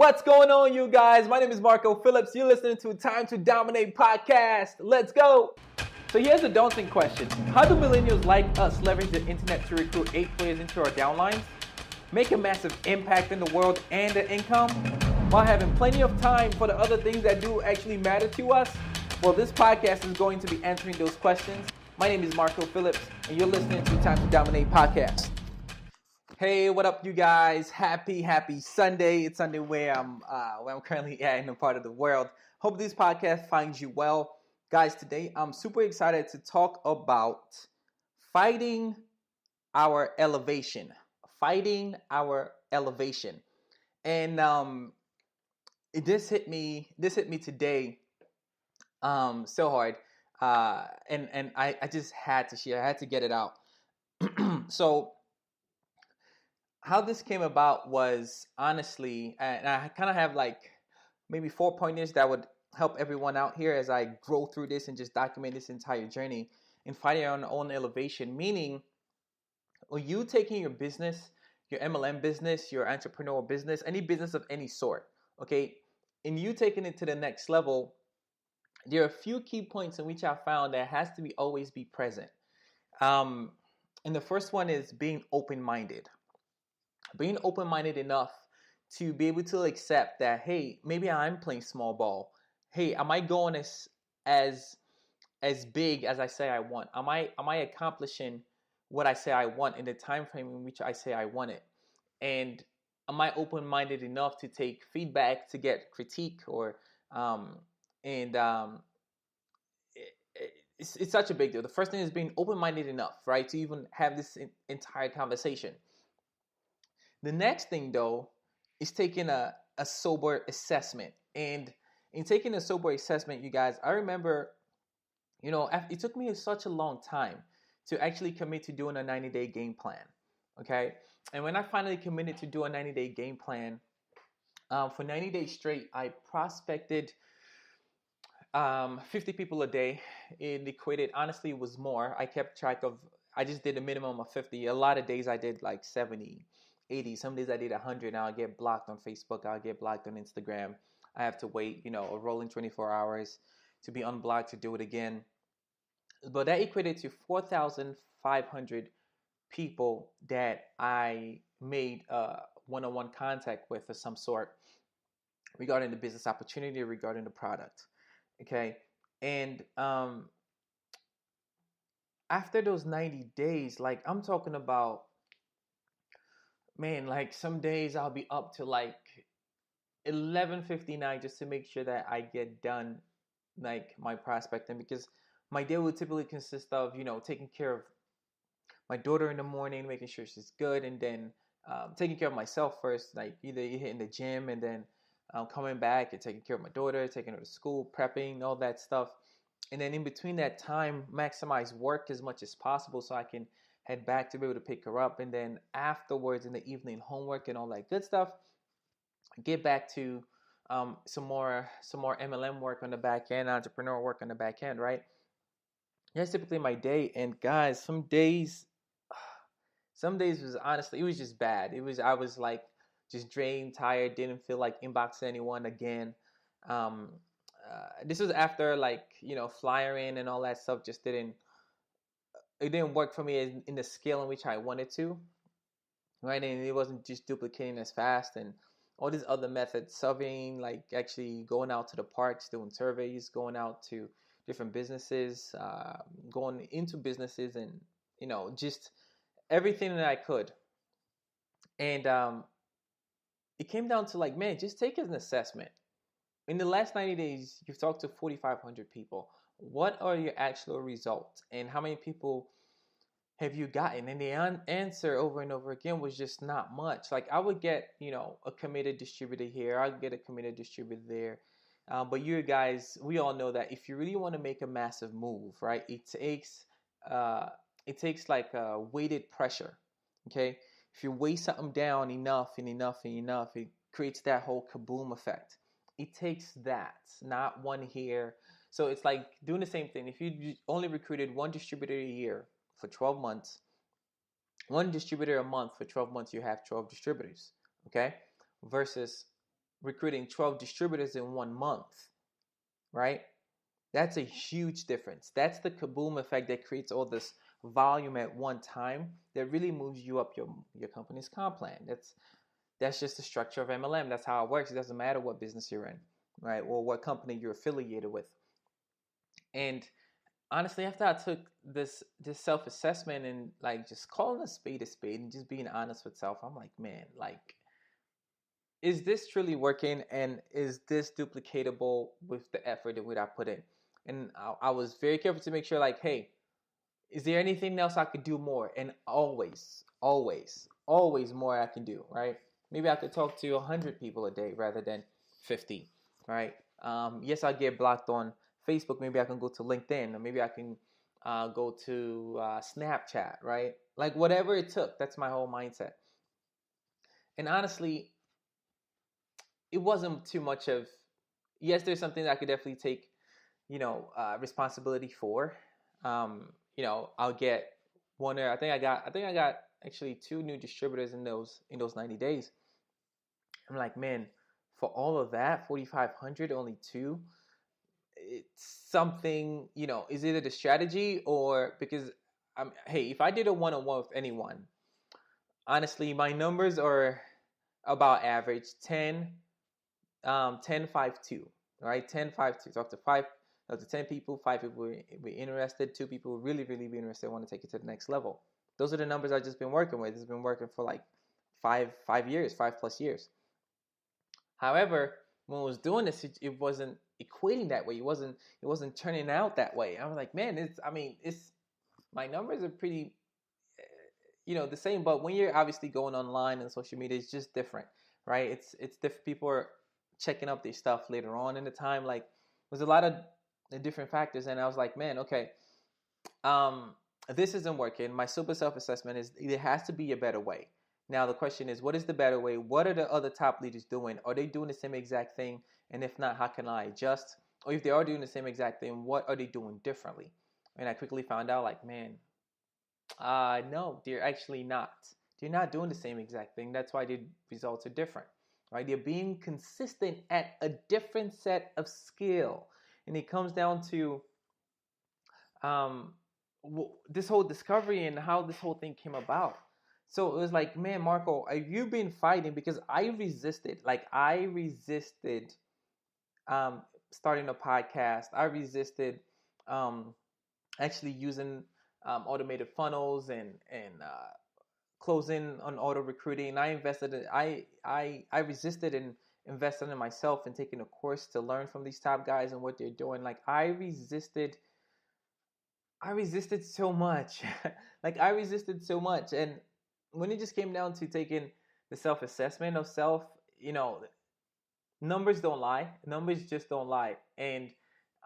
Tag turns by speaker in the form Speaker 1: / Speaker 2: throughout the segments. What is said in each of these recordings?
Speaker 1: What's going on, you guys? My name is Marco Phillips. You're listening to Time to Dominate podcast. Let's go. So here's a daunting question. How do millennials like us leverage the internet to recruit 8 players into our downlines, make a massive impact in the world and their income, while having plenty of time for the other things that do actually matter to us? Well, this podcast is going to be answering those questions. My name is Marco Phillips, and you're listening to Time to Dominate podcast. Hey, what up, you guys? Happy Sunday. It's Sunday where I'm currently at in a part of the world. Hope this podcast finds you well. Guys, today I'm super excited to talk about fighting our elevation. And this hit me today so hard. And I just had to share. I had to get it out. So how this came about was honestly, and I kind of have like maybe 4 pointers that would help everyone out here as I grow through this and just document this entire journey and fighting our own elevation. Meaning, when you taking your business, your MLM business, your entrepreneurial business, any business of any sort, okay, and you taking it to the next level, there are a few key points in which I found that has to always be present. And the first one is being open-minded. Being open-minded enough to be able to accept that, hey, maybe I'm playing small ball. Hey, am I going as big as I say I want? Am I accomplishing what I say I want in the time frame in which I say I want it? And am I open-minded enough to take feedback, to get critique, or it's such a big deal. The first thing is being open-minded enough, right, to even have this entire conversation. The next thing, though, is taking a sober assessment. And in taking a sober assessment, you guys, I remember, it took me such a long time to actually commit to doing a 90-day game plan, okay? And when I finally committed to do a 90-day game plan, for 90 days straight, I prospected 50 people a day. It equated, honestly, it was more. I kept track of, I just did a minimum of 50. A lot of days I did like 70. 80. Some days I did 100. Now I get blocked on Facebook. I'll get blocked on Instagram. I have to wait, a rolling 24 hours to be unblocked to do it again. But that equated to 4,500 people that I made one-on-one contact with of some sort regarding the business opportunity, regarding the product. Okay. And after those 90 days, like I'm talking about, man, like some days I'll be up to like 11:59 just to make sure that I get done like my prospecting, because my day would typically consist of, taking care of my daughter in the morning, making sure she's good, and then taking care of myself first, like either hitting the gym and then coming back and taking care of my daughter, taking her to school, prepping, all that stuff. And then in between that time, maximize work as much as possible so I can head back to be able to pick her up. And then afterwards in the evening, homework and all that good stuff, get back to some more MLM work on the back end, entrepreneur work on the back end, right? That's typically my day. And guys, some days was honestly, it was just bad. I was like just drained, tired, didn't feel like inboxing anyone again. This was after flyering and all that stuff just didn't work for me in the scale in which I wanted to, right? And it wasn't just duplicating as fast, and all these other methods, surveying, like actually going out to the parks, doing surveys, going out to different businesses, going into businesses, and just everything that I could. And it came down to like, man, just take an assessment. In the last 90 days, you've talked to 4,500 people. What are your actual results, and how many people have you gotten? And the answer over and over again was just not much. Like I would get, a committed distributor here. I'd get a committed distributor there. But you guys, we all know that if you really want to make a massive move, right, it takes like a weighted pressure. Okay. If you weigh something down enough, it creates that whole kaboom effect. It takes that, not one here. So it's like doing the same thing. If you only recruited one distributor a year for 12 months, one distributor a month for 12 months, you have 12 distributors, okay? Versus recruiting 12 distributors in 1 month, right? That's a huge difference. That's the kaboom effect that creates all this volume at one time that really moves you up your company's comp plan. That's just the structure of MLM. That's how it works. It doesn't matter what business you're in, right? Or what company you're affiliated with. And honestly, after I took this self-assessment and like just calling a spade and just being honest with self, I'm like, man, like, is this truly working, and is this duplicatable with the effort that I put in? And I was very careful to make sure, like, hey, is there anything else I could do more? And always, always, always more I can do, right? Maybe I could talk to 100 people a day rather than 50, right? Yes, I get blocked on Facebook. Maybe I can go to LinkedIn, or maybe I can go to Snapchat, right? Like whatever it took. That's my whole mindset. And honestly, it wasn't too much of, yes, there's something that I could definitely take, responsibility for. I'll get one. I think I got actually 2 new distributors in those 90 days. I'm like, man, for all of that, 4,500, only 2. It's something, is either the strategy or because hey, if I did a one-on-one with anyone, honestly, my numbers are about average 10, 10, 5, 2, right? 10, 5, 2. Talk to 10 people, 5 people were interested, 2 people will really, really be interested, want to take it to the next level. Those are the numbers I've just been working with. It's been working for like 5 years, 5+ years. However, when I was doing this, it wasn't equating that way. It wasn't turning out that way. I was like, man, it's my numbers are pretty, the same. But when you're obviously going online and social media, it's just different, right? It's different. People are checking up their stuff later on in the time. Like, there's a lot of different factors, and I was like, man, okay, this isn't working. My super self-assessment is there has to be a better way. Now the question is, what is the better way? What are the other top leaders doing? Are they doing the same exact thing? And if not, how can I adjust? Or if they are doing the same exact thing, what are they doing differently? And I quickly found out, like, man, no, they're actually not. They're not doing the same exact thing. That's why the results are different, right? They're being consistent at a different set of skill. And it comes down to this whole discovery and how this whole thing came about. So it was like, man, Marco, you've been fighting, because I resisted. Like, I resisted starting a podcast. I resisted actually using automated funnels and closing on auto recruiting. I invested. I resisted and invested in myself and taking a course to learn from these top guys and what they're doing. Like, I resisted so much. Like, I resisted so much. And when it just came down to taking the self-assessment of self, numbers don't lie. Numbers just don't lie. And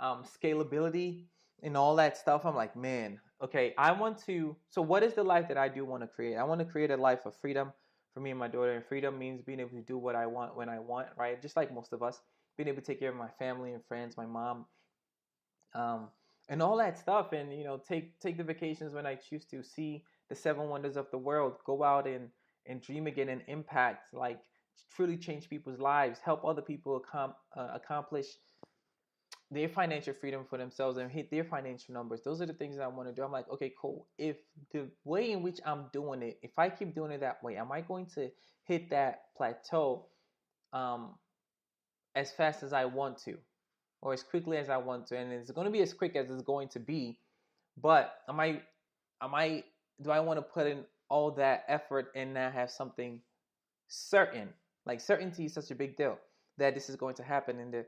Speaker 1: scalability and all that stuff, I'm like, man, okay, so what is the life that I do want to create? I want to create a life of freedom for me and my daughter. And freedom means being able to do what I want when I want, right? Just like most of us, being able to take care of my family and friends, my mom, and all that stuff, and take the vacations when I choose to, see the 7 wonders of the world, go out and dream again, and impact, like, truly change people's lives, help other people accomplish their financial freedom for themselves and hit their financial numbers. Those are the things that I want to do. I'm like, okay, cool. If the way in which I'm doing it, if I keep doing it that way, am I going to hit that plateau as fast as I want to, or as quickly as I want to? And it's going to be as quick as it's going to be. But do I want to put in all that effort and not have something certain? Like, certainty is such a big deal that this is going to happen. And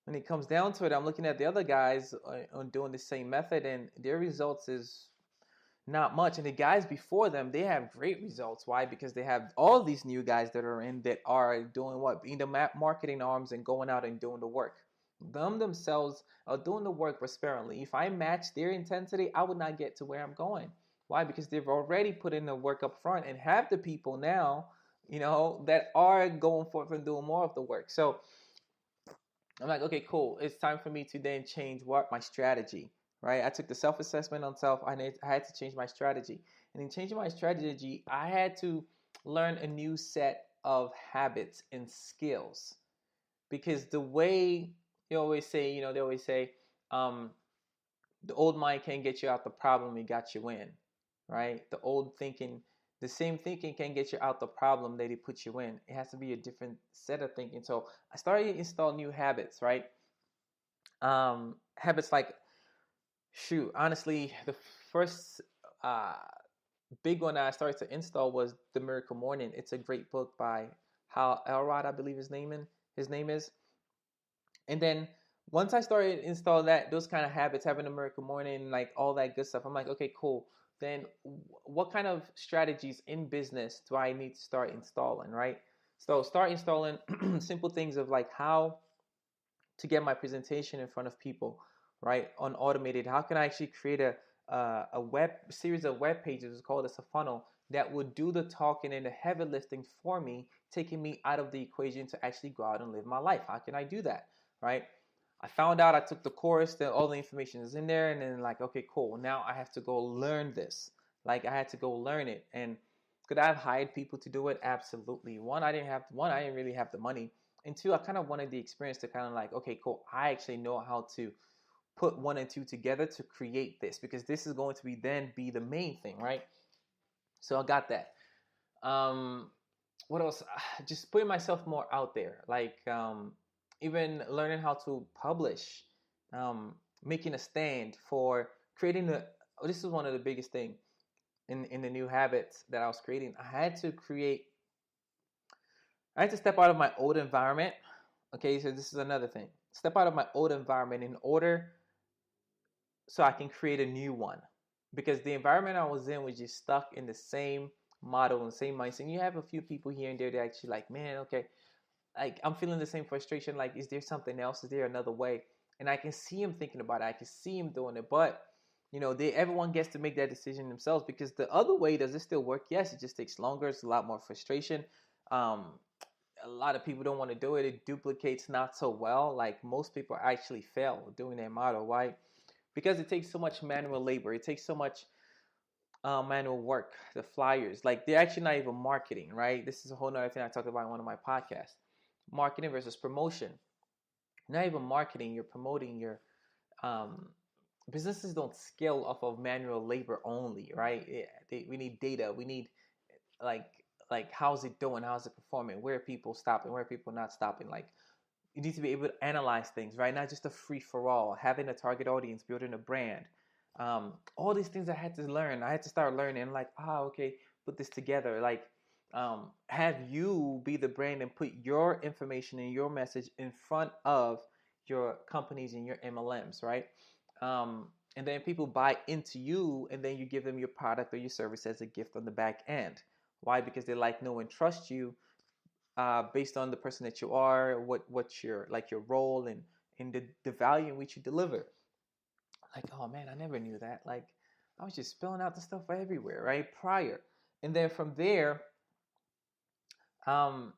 Speaker 1: when it comes down to it, I'm looking at the other guys on doing the same method, and their results is not much. And the guys before them, they have great results. Why? Because they have all these new guys that are doing what? Being the marketing arms and going out and doing the work. Them themselves are doing the work prosperingly. If I match their intensity, I would not get to where I'm going. Why? Because they've already put in the work up front and have the people now, that are going forth and doing more of the work. So I'm like, okay, cool. It's time for me to then change my strategy, right? I took the self-assessment on self. I had to change my strategy. And in changing my strategy, I had to learn a new set of habits and skills. Because the way they always say, um, the old mind can't get you out the problem, it got you in, right? The same thinking can get you out the problem that it put you in. It has to be a different set of thinking. So I started to install new habits, right? Habits like, shoot, honestly, the first uh, big one that I started to install was The Miracle Morning. It's a great book by Hal Elrod, I believe his name is. And then once I started install that those kind of habits, having a miracle morning, like all that good stuff, I'm like, okay, cool. Then what kind of strategies in business do I need to start installing, right? So start installing simple things of like how to get my presentation in front of people, right? On automated, how can I actually create a web series of web pages, it's called as a funnel, that would do the talking and the heavy lifting for me, taking me out of the equation to actually go out and live my life. How can I do that, right? I found out, I took the course, that all the information is in there, and then like, okay, cool. Now I have to go learn this. Like I had to go learn it. And could I have hired people to do it? Absolutely. One, I didn't really have the money. And two, I kind of wanted the experience to kind of like, okay, cool. I actually know how to put one and two together to create this, because this is going to be the main thing, right? So I got that. Um, what else? Just putting myself more out there, like even learning how to publish, making a stand for creating the. This is one of the biggest thing in the new habits that I was creating. I had to step out of my old environment. Okay, so this is another thing. Step out of my old environment in order so I can create a new one. Because the environment I was in was just stuck in the same model and same mindset. And you have a few people here and there that actually like, man, okay, like I'm feeling the same frustration. Like, is there something else? Is there another way? And I can see him thinking about it. I can see him doing it. But everyone gets to make that decision themselves, because the other way, does it still work? Yes, it just takes longer. It's a lot more frustration. Um, a lot of people don't want to do it. It duplicates not so well. Like most people actually fail doing that model. Why? Because it takes so much manual labor. It takes so much manual work. The flyers, like they're actually not even marketing, right? This is a whole nother thing I talked about in one of my podcasts. Marketing versus promotion. Not even marketing. You're promoting your um, businesses don't scale off of manual labor only, right? We need data. We need like how's it doing? How's it performing? Where are people stopping? Where are people not stopping? Like you need to be able to analyze things, right? Not just a free for all. Having a target audience, building a brand, all these things I had to learn. I had to start learning. Like, okay, put this together. Like, have you be the brand and put your information and your message in front of your companies and your MLMs, right? And then people buy into you, and then you give them your product or your service as a gift on the back end. Why? Because they like, know, and trust you based on the person that you are, what's your role and in the value in which you deliver. Like, oh man, I never knew that. Like, I was just spilling out the stuff everywhere, right? Prior, and then from there, um,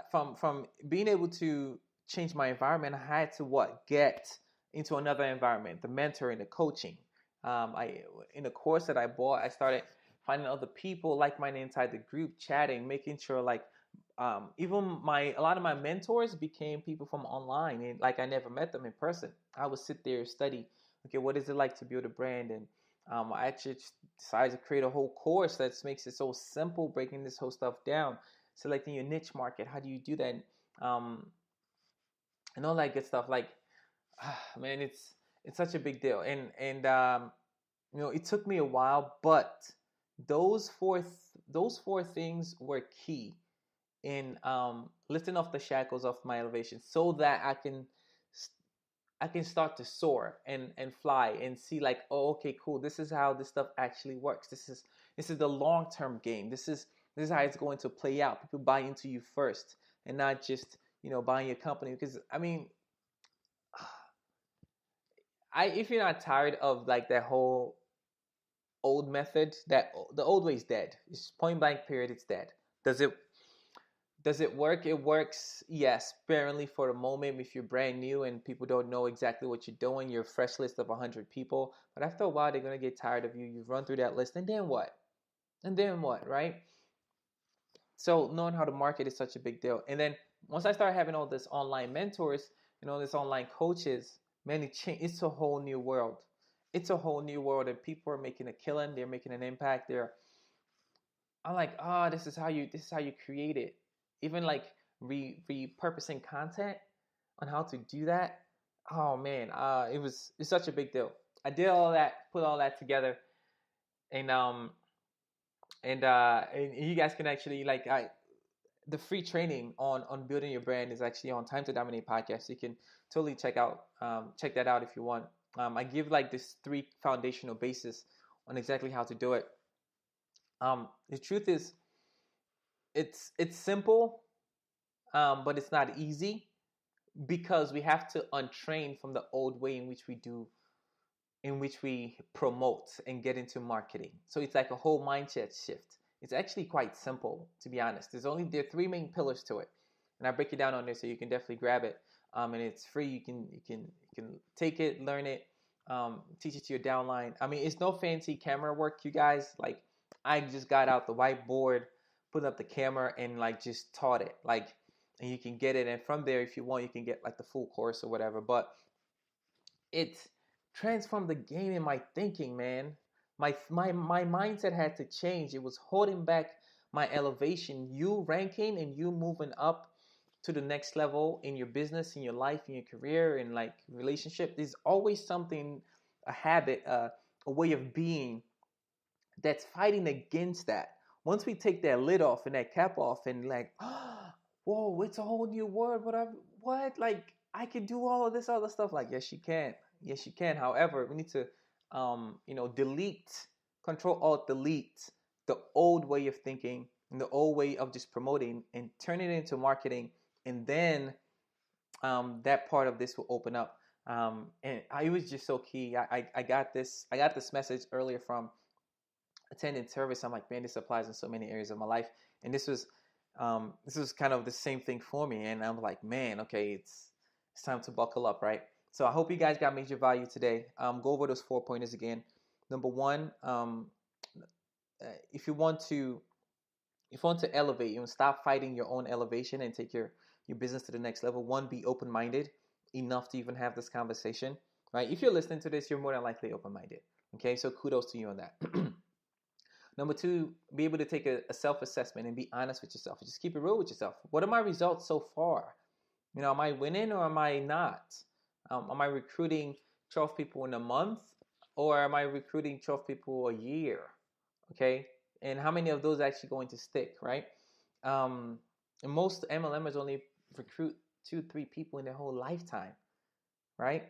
Speaker 1: from being able to change my environment, I had to get into another environment, the mentoring, the coaching. I In the course that I bought, I started finding other people like mine inside the group, chatting, making sure like even a lot of my mentors became people from online, and like I never met them in person. I would sit there and study. Okay, what is it like to build a brand? And I actually decided to create a whole course that makes it so simple, breaking this whole stuff down, selecting your niche market. How do you do that? Um, and all that good stuff. Like, man, it's such a big deal. And it took me a while, but those four things were key in lifting off the shackles of my elevation, so that I can start to soar and fly and see like, oh, okay, cool. This is how this stuff actually works. This is the long term game. This is how it's going to play out. People buy into you first, and not just buying your company. Because I mean, if you're not tired of like that whole old method, that the old way is dead. It's point blank period. It's dead. Does it Does it work? It works, yes, sparingly for the moment if you're brand new and people don't know exactly what you're doing. You're a fresh list of 100 people. But after a while, they're going to get tired of you. You've run through that list. And then what? And then what, right? So knowing how to market is such a big deal. And then once I started having all this online mentors, this online coaches, man, it's a whole new world. It's a whole new world, and people are making a killing. They're making an impact. I'm like, this is how you create it. Even like repurposing content on how to do that. Oh man, it's such a big deal. I did all that, put all that together, and you guys can actually the free training on building your brand is actually on Time to Dominate podcast. You can totally check that out if you want. I give like this 3 foundational bases on exactly how to do it. The truth is, it's simple, but it's not easy, because we have to untrain from the old way in which we promote and get into marketing. So it's like a whole mindset shift. It's actually quite simple, to be honest. There are 3 main pillars to it, and I break it down on there, so you can definitely grab it. And it's free. You can take it, learn it, teach it to your downline. I mean, it's no fancy camera work, you guys. Like, I just got out the whiteboard, put up the camera, and like just taught it. Like, and you can get it, and from there, if you want, you can get like the full course or whatever. But it's transformed the game in my thinking, man. My mindset had to change. It was holding back my elevation. You ranking and you moving up to the next level in your business, in your life, in your career, in like relationship. There's always something, a habit, a way of being that's fighting against that. Once we take that lid off and that cap off and like, whoa, it's a whole new world. What? Like, I can do all of this other stuff. Like, yes, you can. Yes, you can. However, we need to, delete, Control Alt Delete the old way of thinking and the old way of just promoting and turn it into marketing. And then that part of this will open up. And it was just so key. I got this message earlier from attending service. I'm like, man, this applies in so many areas of my life. And this was kind of the same thing for me. And I'm like, man, okay, it's time to buckle up, right? So I hope you guys got major value today. Go over those 4 pointers again. Number 1, if you want to elevate, stop fighting your own elevation and take your business to the next level. 1, be open-minded enough to even have this conversation, right? If you're listening to this, you're more than likely open-minded. Okay, so kudos to you on that. Number 2, be able to take a self-assessment and be honest with yourself. Just keep it real with yourself. What are my results so far? Am I winning or am I not? Am I recruiting 12 people in a month, or am I recruiting 12 people a year? Okay, and how many of those are actually going to stick, right? And most MLMers only recruit 2-3 people in their whole lifetime, right?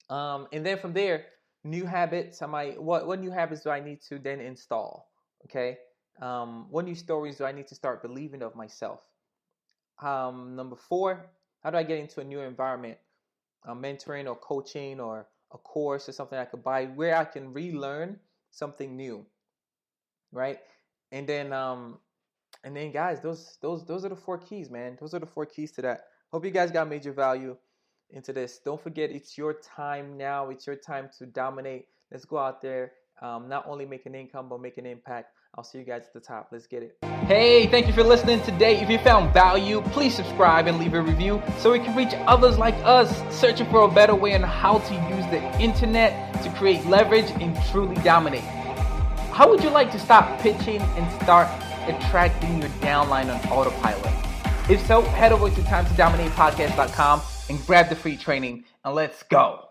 Speaker 1: And then from there, new habits. What new habits do I need to then install? Okay, what new stories do I need to start believing of myself? Number 4, how do I get into a new environment? Mentoring or coaching or a course or something I could buy where I can relearn something new, right? And then guys, those are the 4 keys, man. Those are the 4 keys to that. Hope you guys got major value into this. Don't forget, it's your time now. It's your time to dominate. Let's go out there, not only make an income, but make an impact. I'll see you guys at the top. Let's get it. Hey, thank you for listening today. If you found value, please subscribe and leave a review so we can reach others like us searching for a better way on how to use the internet to create leverage and truly dominate. How would you like to stop pitching and start attracting your downline on autopilot? If so, head over to timetodominatepodcast.com and grab the free training, and let's go.